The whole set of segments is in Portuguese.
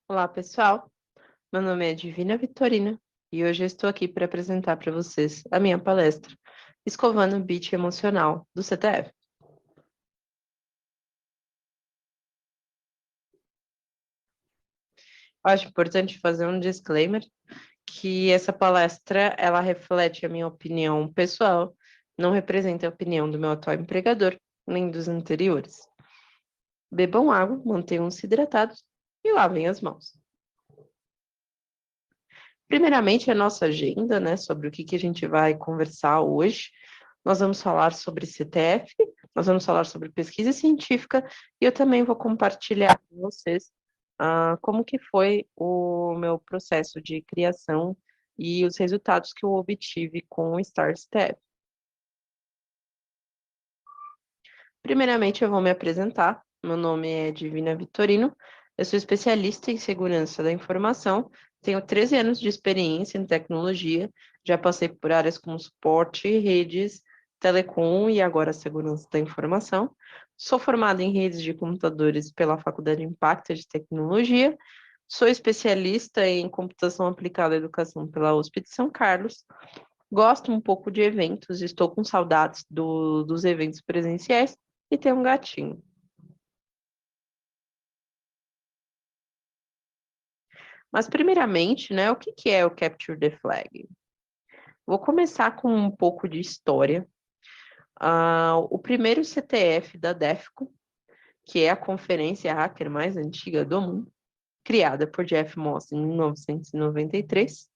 Olá, pessoal. Meu nome é Divina Vitorina e hoje eu estou aqui para apresentar para vocês a minha palestra Escovando o Beat Emocional do CTF. Acho importante fazer um disclaimer que essa palestra ela reflete a minha opinião pessoal, não representa a opinião do meu atual empregador nem dos anteriores. Bebam água, mantenham-se hidratados e lavem as mãos. Primeiramente, a nossa agenda, né, sobre o que a gente vai conversar hoje. Nós vamos falar sobre CTF, nós vamos falar sobre pesquisa científica e eu também vou compartilhar com vocês como que foi o meu processo de criação e os resultados que eu obtive com o Star CTF. Primeiramente, eu vou me apresentar. Meu nome é Divina Vitorino, eu sou especialista em segurança da informação, tenho 13 anos de experiência em tecnologia, já passei por áreas como suporte, redes, telecom e agora segurança da informação. Sou formada em redes de computadores pela Faculdade Impacta de Tecnologia, sou especialista em computação aplicada à educação pela USP de São Carlos, gosto um pouco de eventos, estou com saudades dos eventos presenciais e tenho um gatinho. Mas, primeiramente, né, o que é o Capture the Flag? Vou começar com um pouco de história. O primeiro CTF da DEFCON, que é a conferência hacker mais antiga do mundo, criada por Jeff Moss em 1993.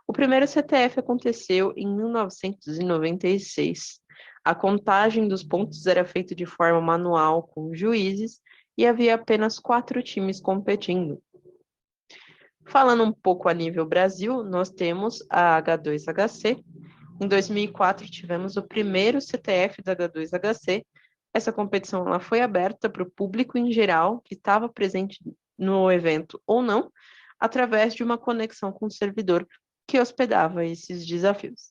O primeiro CTF aconteceu em 1996. A contagem dos pontos era feita de forma manual com juízes e havia apenas 4 times competindo. Falando um pouco a nível Brasil, nós temos a H2HC. Em 2004, tivemos o primeiro CTF da H2HC. Essa competição ela foi aberta para o público em geral, que estava presente no evento ou não, através de uma conexão com o servidor que hospedava esses desafios.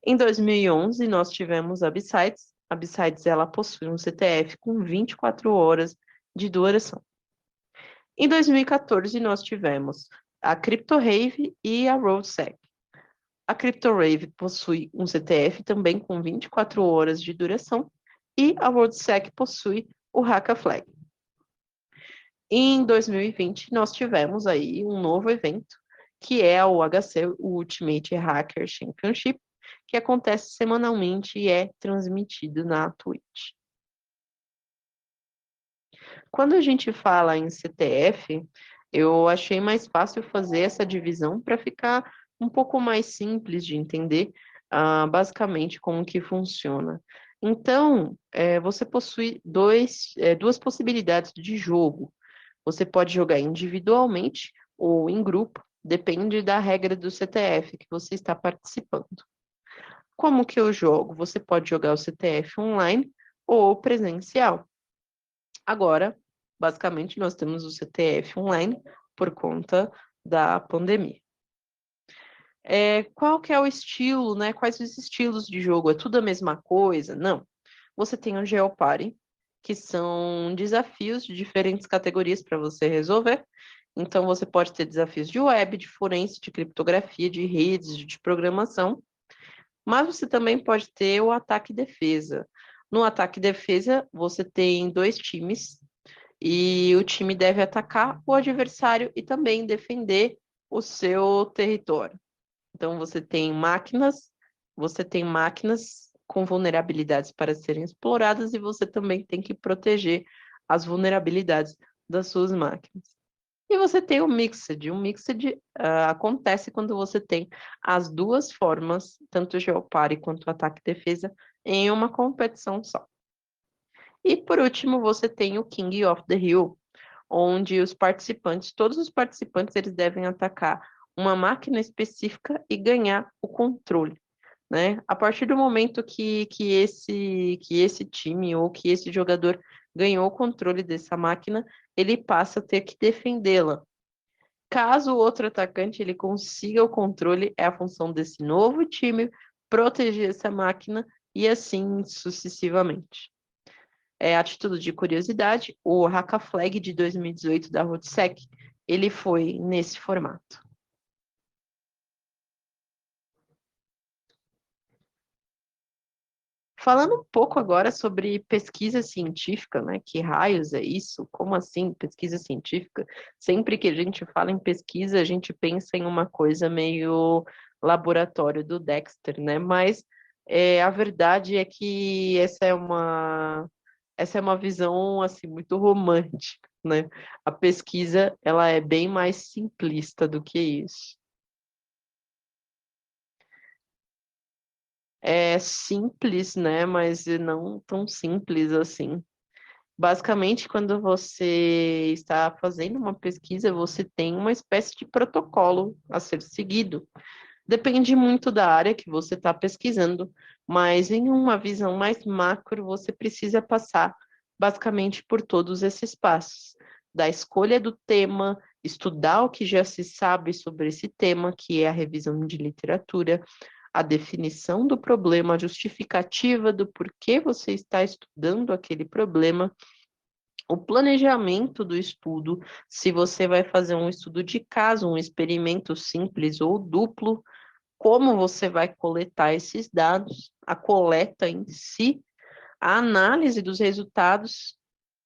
Em 2011, nós tivemos a Bsides. A Bsides ela possui um CTF com 24 horas de duração. Em 2014, nós tivemos a CryptoRave e a RoadSec. A CryptoRave possui um CTF também com 24 horas de duração e a RoadSec possui o Hackaflag. Em 2020, nós tivemos aí um novo evento, que é o HC, o Ultimate Hacker Championship, que acontece semanalmente e é transmitido na Twitch. Quando a gente fala em CTF, eu achei mais fácil fazer essa divisão para ficar um pouco mais simples de entender, basicamente como que funciona. Então, você possui duas possibilidades de jogo. Você pode jogar individualmente ou em grupo, depende da regra do CTF que você está participando. Como que eu jogo? Você pode jogar o CTF online ou presencial. Agora, basicamente, nós temos o CTF online por conta da pandemia. Qual que é o estilo, né? Quais os estilos de jogo? É tudo a mesma coisa? Não. Você tem o Geoparty, que são desafios de diferentes categorias para você resolver. Então, você pode ter desafios de web, de forense, de criptografia, de redes, de programação. Mas você também pode ter o ataque e defesa. No ataque e defesa, você tem 2 times e o time deve atacar o adversário e também defender o seu território. Então, você tem máquinas com vulnerabilidades para serem exploradas e você também tem que proteger as vulnerabilidades das suas máquinas. E você tem o Mixed. O Mixed acontece quando você tem as duas formas, tanto o Geopari quanto o ataque e defesa, em uma competição só. E por último, você tem o King of the Hill, onde todos os participantes, eles devem atacar uma máquina específica e ganhar o controle, né? A partir do momento que esse time ou que esse jogador ganhou o controle dessa máquina, ele passa a ter que defendê-la. Caso o outro atacante ele consiga o controle, é a função desse novo time proteger essa máquina e assim sucessivamente. A título de curiosidade, o Hackaflag de 2018 da RootSec, ele foi nesse formato. Falando um pouco agora sobre pesquisa científica, né? Que raios é isso? Como assim pesquisa científica? Sempre que a gente fala em pesquisa, a gente pensa em uma coisa meio laboratório do Dexter, né? Mas a verdade é que essa é uma visão assim muito romântica, né? A pesquisa, ela é bem mais simplista do que isso. É simples, né? Mas não tão simples assim. Basicamente, quando você está fazendo uma pesquisa, você tem uma espécie de protocolo a ser seguido. Depende muito da área que você está pesquisando, mas em uma visão mais macro, você precisa passar basicamente por todos esses passos. Da escolha do tema, estudar o que já se sabe sobre esse tema, que é a revisão de literatura, a definição do problema, a justificativa do porquê você está estudando aquele problema, o planejamento do estudo, se você vai fazer um estudo de caso, um experimento simples ou duplo, como você vai coletar esses dados, a coleta em si, a análise dos resultados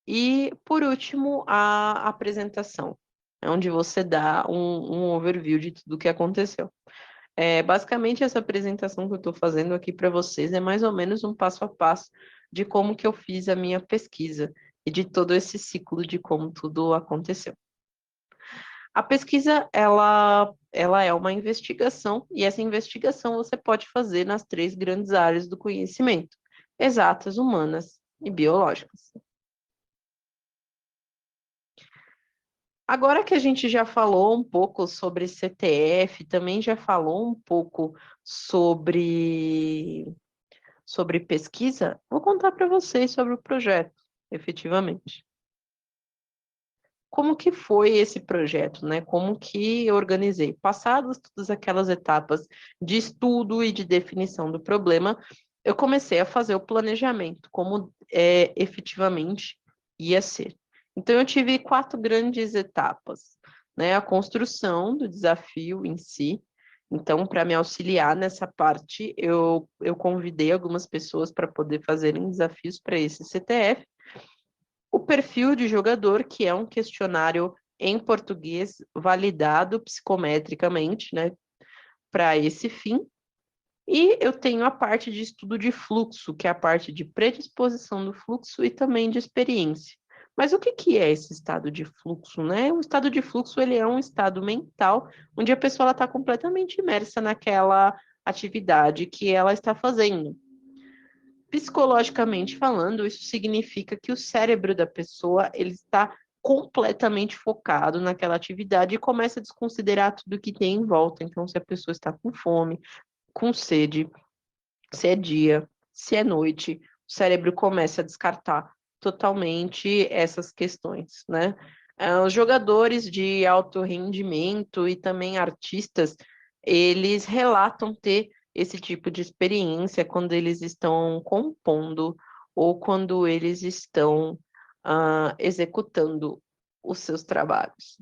e, por último, a apresentação, onde você dá um overview de tudo o que aconteceu. Basicamente, essa apresentação que eu estou fazendo aqui para vocês é mais ou menos um passo a passo de como que eu fiz a minha pesquisa e de todo esse ciclo de como tudo aconteceu. A pesquisa, ela é uma investigação, e essa investigação você pode fazer nas três grandes áreas do conhecimento: exatas, humanas e biológicas. Agora que a gente já falou um pouco sobre CTF, também já falou um pouco sobre pesquisa, vou contar para vocês sobre o projeto, efetivamente. Como que foi esse projeto, né? Como que eu organizei? Passadas todas aquelas etapas de estudo e de definição do problema, eu comecei a fazer o planejamento, como efetivamente ia ser. Então, eu tive quatro grandes etapas, né? A construção do desafio em si. Então, para me auxiliar nessa parte, eu convidei algumas pessoas para poder fazerem desafios para esse CTF. O perfil de jogador, que é um questionário em português validado psicometricamente, né, para esse fim. E eu tenho a parte de estudo de fluxo, que é a parte de predisposição do fluxo e também de experiência. Mas o que que é esse estado de fluxo, né? O estado de fluxo, ele é um estado mental onde a pessoa está completamente imersa naquela atividade que ela está fazendo. Psicologicamente falando, isso significa que o cérebro da pessoa ele está completamente focado naquela atividade e começa a desconsiderar tudo que tem em volta. Então, se a pessoa está com fome, com sede, se é dia, se é noite, o cérebro começa a descartar totalmente essas questões, né? Os jogadores de alto rendimento e também artistas, eles relatam ter esse tipo de experiência quando eles estão compondo ou quando eles estão executando os seus trabalhos.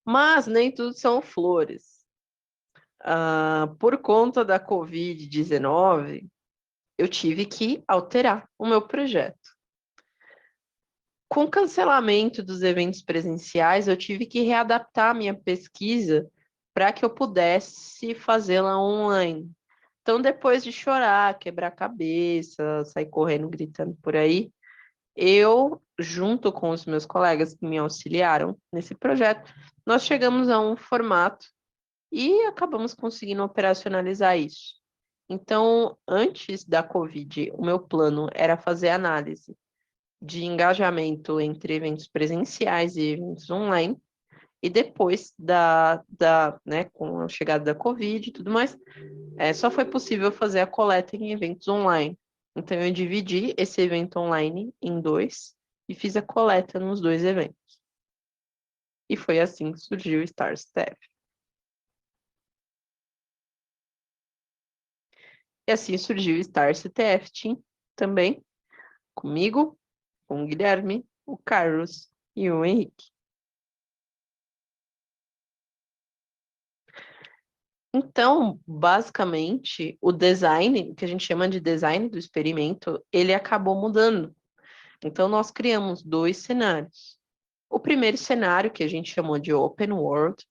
Mas nem tudo são flores. Por conta da Covid-19, eu tive que alterar o meu projeto. Com o cancelamento dos eventos presenciais, eu tive que readaptar a minha pesquisa para que eu pudesse fazê-la online. Então, depois de chorar, quebrar a cabeça, sair correndo, gritando por aí, eu, junto com os meus colegas que me auxiliaram nesse projeto, nós chegamos a um formato e acabamos conseguindo operacionalizar isso. Então, antes da Covid, o meu plano era fazer análise de engajamento entre eventos presenciais e eventos online, e depois né, com a chegada da Covid e tudo mais, só foi possível fazer a coleta em eventos online. Então, eu dividi esse evento online em dois e fiz a coleta nos dois eventos. E foi assim que surgiu o Star Step. E assim surgiu o Star CTF Team também, comigo, com o Guilherme, o Carlos e o Henrique. Então, basicamente, o design, que a gente chama de design do experimento, ele acabou mudando. Então, nós criamos dois cenários. O primeiro cenário, que a gente chamou de Open World,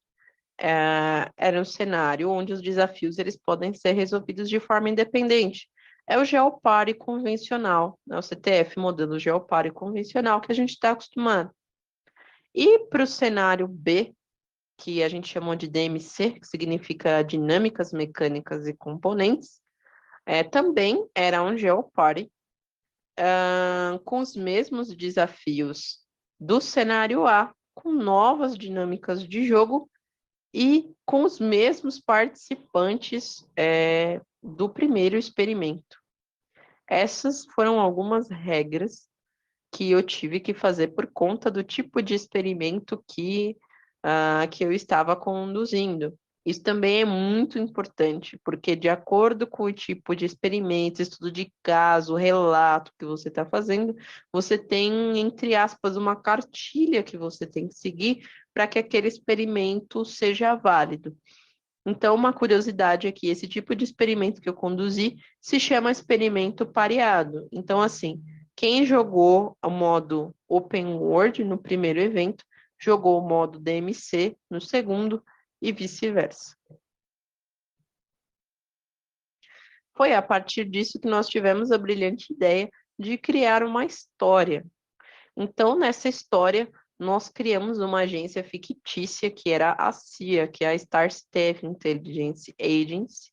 era um cenário onde os desafios eles podem ser resolvidos de forma independente. É o Geoparty convencional, né? O CTF modelo Geoparty convencional que a gente está acostumado. E para o cenário B, que a gente chamou de DMC, que significa Dinâmicas, Mecânicas e Componentes, também era um Geoparty, com os mesmos desafios do cenário A, com novas dinâmicas de jogo e com os mesmos participantes do primeiro experimento. Essas foram algumas regras que eu tive que fazer por conta do tipo de experimento que eu estava conduzindo. Isso também é muito importante, porque de acordo com o tipo de experimento, estudo de caso, relato que você está fazendo, você tem, entre aspas, uma cartilha que você tem que seguir para que aquele experimento seja válido. Então, uma curiosidade é que esse tipo de experimento que eu conduzi se chama experimento pareado. Então, assim, quem jogou o modo Open World no primeiro evento, jogou o modo DMC no segundo e vice-versa. Foi a partir disso que nós tivemos a brilhante ideia de criar uma história. Então, nessa história, nós criamos uma agência fictícia, que era a CIA, que é a Star Staff Intelligence Agency.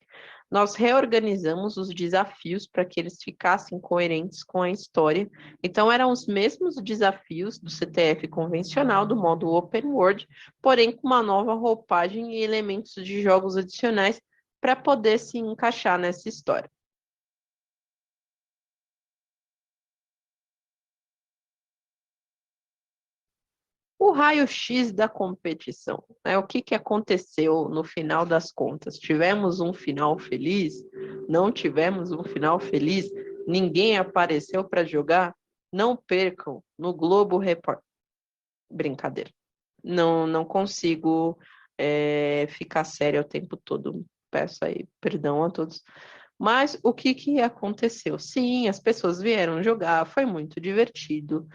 Nós reorganizamos os desafios para que eles ficassem coerentes com a história. Então, eram os mesmos desafios do CTF convencional, do modo Open World, porém com uma nova roupagem e elementos de jogos adicionais para poder se encaixar nessa história. O raio-x da competição, né? O que aconteceu no final das contas? Tivemos um final feliz? Não tivemos um final feliz? Ninguém apareceu para jogar? Não percam no Globo Repórter. Brincadeira. Não consigo ficar séria o tempo todo. Peço aí perdão a todos. Mas o que aconteceu? Sim, as pessoas vieram jogar, foi muito divertido.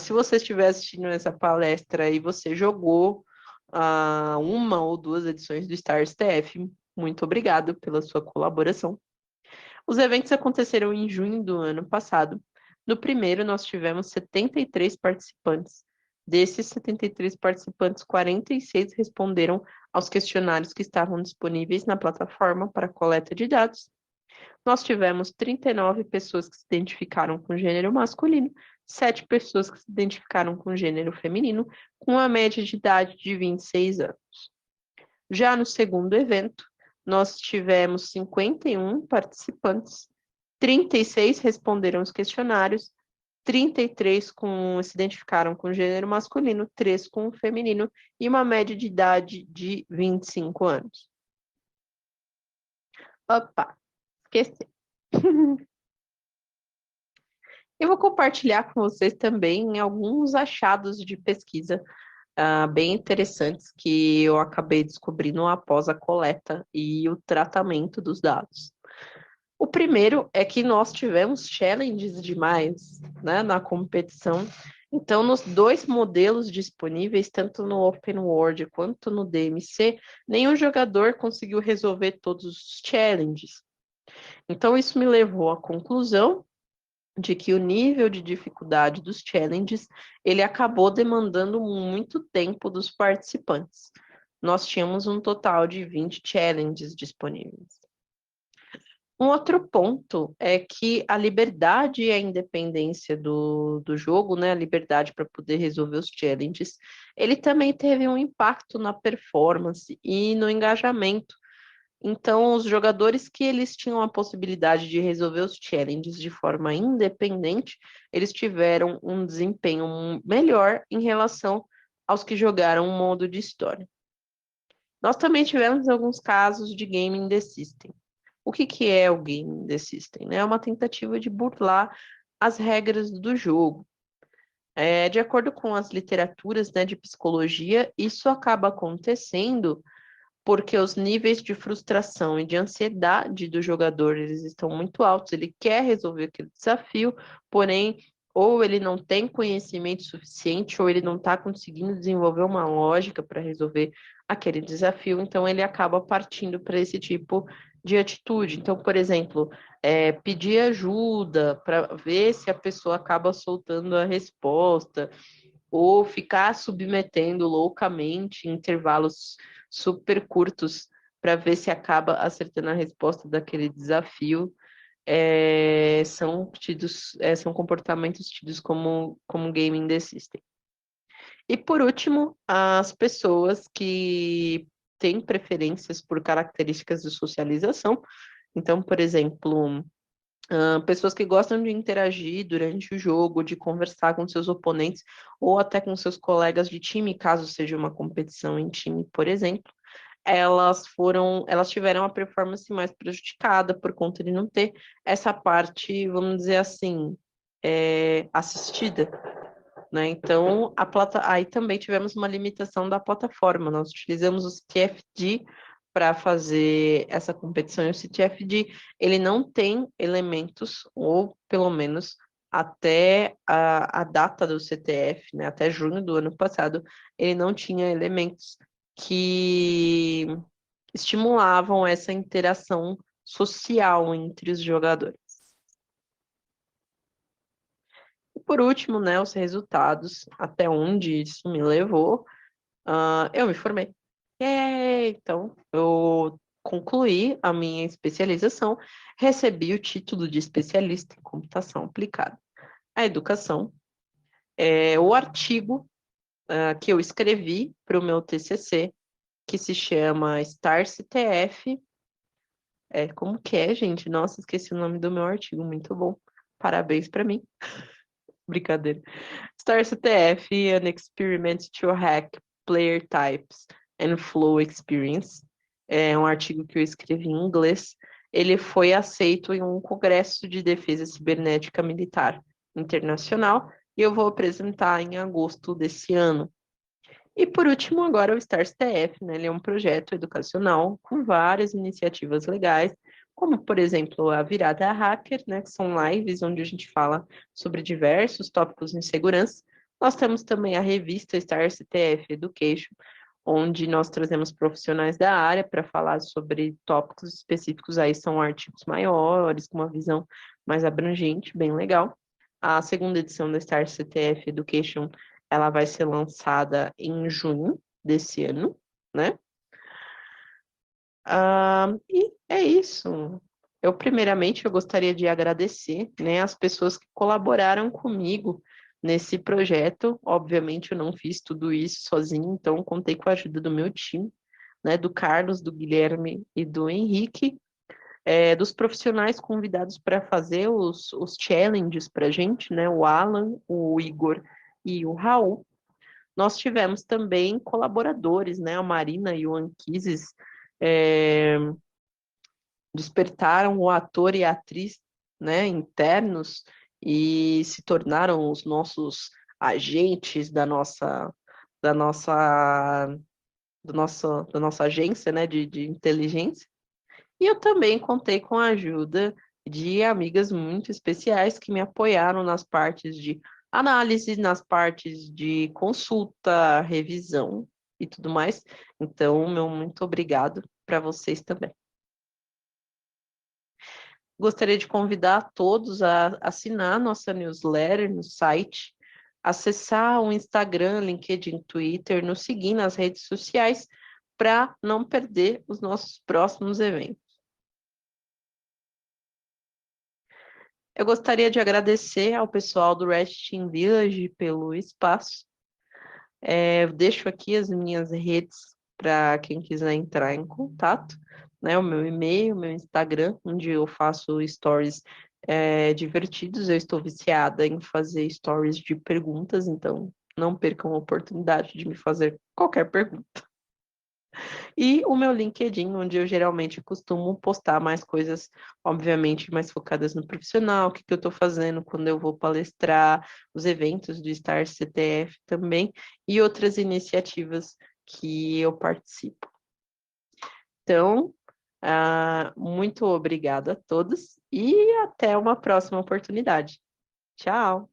Se você estiver assistindo essa palestra e você jogou uma ou duas edições do Star STF, muito obrigado pela sua colaboração. Os eventos aconteceram em junho do ano passado. No primeiro, nós tivemos 73 participantes. Desses 73 participantes, 46 responderam aos questionários que estavam disponíveis na plataforma para coleta de dados. Nós tivemos 39 pessoas que se identificaram com gênero masculino, 7 pessoas que se identificaram com gênero feminino, com uma média de idade de 26 anos. Já no segundo evento, nós tivemos 51 participantes, 36 responderam os questionários, 33 se identificaram com gênero masculino, 3 com feminino e uma média de idade de 25 anos. Opa, esqueci. Eu vou compartilhar com vocês também alguns achados de pesquisa bem interessantes que eu acabei descobrindo após a coleta e o tratamento dos dados. O primeiro é que nós tivemos challenges demais, né, na competição. Então, nos dois modelos disponíveis, tanto no Open World quanto no DMC, nenhum jogador conseguiu resolver todos os challenges. Então, isso me levou à conclusão de que o nível de dificuldade dos challenges, ele acabou demandando muito tempo dos participantes. Nós tínhamos um total de 20 challenges disponíveis. Um outro ponto é que a liberdade e a independência do jogo, né, a liberdade para poder resolver os challenges, ele também teve um impacto na performance e no engajamento. Então, os jogadores que eles tinham a possibilidade de resolver os challenges de forma independente, eles tiveram um desempenho melhor em relação aos que jogaram um modo de história. Nós também tivemos alguns casos de gaming the system. O que que é o Gaming the System, né? É uma tentativa de burlar as regras do jogo. De acordo com as literaturas, né, de psicologia, isso acaba acontecendo porque os níveis de frustração e de ansiedade do jogador, eles estão muito altos. Ele quer resolver aquele desafio, porém, ou ele não tem conhecimento suficiente, ou ele não está conseguindo desenvolver uma lógica para resolver aquele desafio, então ele acaba partindo para esse tipo de atitude. Então, por exemplo, pedir ajuda para ver se a pessoa acaba soltando a resposta, ou ficar submetendo loucamente em intervalos super curtos para ver se acaba acertando a resposta daquele desafio, são comportamentos tidos como gaming the system. E por último, as pessoas que têm preferências por características de socialização. Então, por exemplo, pessoas que gostam de interagir durante o jogo, de conversar com seus oponentes ou até com seus colegas de time, caso seja uma competição em time, por exemplo, elas tiveram a performance mais prejudicada por conta de não ter essa parte, vamos dizer assim, assistida, né? Então, aí também tivemos uma limitação da plataforma. Nós utilizamos o CTFD para fazer essa competição. E o CTFD, ele não tem elementos, ou pelo menos até a data do CTF, né? Até junho do ano passado, ele não tinha elementos que estimulavam essa interação social entre os jogadores. E por último, né, os resultados, até onde isso me levou, eu me formei. Então, eu concluí a minha especialização, recebi o título de especialista em computação aplicada à educação. O artigo que eu escrevi para o meu TCC, que se chama Star CTF. Como que é, gente? Nossa, esqueci o nome do meu artigo, muito bom. Parabéns para mim. Brincadeira. Star CTF, an experiment to hack player types and flow experience. É um artigo que eu escrevi em inglês. Ele foi aceito em um congresso de defesa cibernética militar internacional e eu vou apresentar em agosto desse ano. E por último, agora o Stars TF, né? Ele é um projeto educacional com várias iniciativas legais, como, por exemplo, a Virada Hacker, né? Que são lives onde a gente fala sobre diversos tópicos em segurança. Nós temos também a revista Stars TF Education, onde nós trazemos profissionais da área para falar sobre tópicos específicos. Aí são artigos maiores, com uma visão mais abrangente, bem legal. A segunda edição da Star CTF Education, ela vai ser lançada em junho desse ano, né? E é isso. Primeiramente, eu gostaria de agradecer, né, as pessoas que colaboraram comigo nesse projeto. Obviamente, eu não fiz tudo isso sozinho, então contei com a ajuda do meu time, né, do Carlos, do Guilherme e do Henrique, dos profissionais convidados para fazer os challenges para a gente, né, o Alan, o Igor e o Raul. Nós tivemos também colaboradores, né, a Marina e o Anquises, despertaram o ator e a atriz, né, internos e se tornaram os nossos agentes da nossa, da nossa agência, né, de inteligência. E eu também contei com a ajuda de amigas muito especiais que me apoiaram nas partes de análise, nas partes de consulta, revisão e tudo mais. Então, meu muito obrigado para vocês também. Gostaria de convidar todos a assinar nossa newsletter no site, acessar o Instagram, LinkedIn, Twitter, nos seguir nas redes sociais para não perder os nossos próximos eventos. Eu gostaria de agradecer ao pessoal do Rest Team Village pelo espaço. Deixo aqui as minhas redes para quem quiser entrar em contato, né? O meu e-mail, o meu Instagram, onde eu faço stories divertidos. Eu estou viciada em fazer stories de perguntas, então não percam a oportunidade de me fazer qualquer pergunta. E o meu LinkedIn, onde eu geralmente costumo postar mais coisas, obviamente, mais focadas no profissional, o que que eu estou fazendo quando eu vou palestrar, os eventos do Start CTF também, e outras iniciativas que eu participo. Então, muito obrigada a todos e até uma próxima oportunidade. Tchau!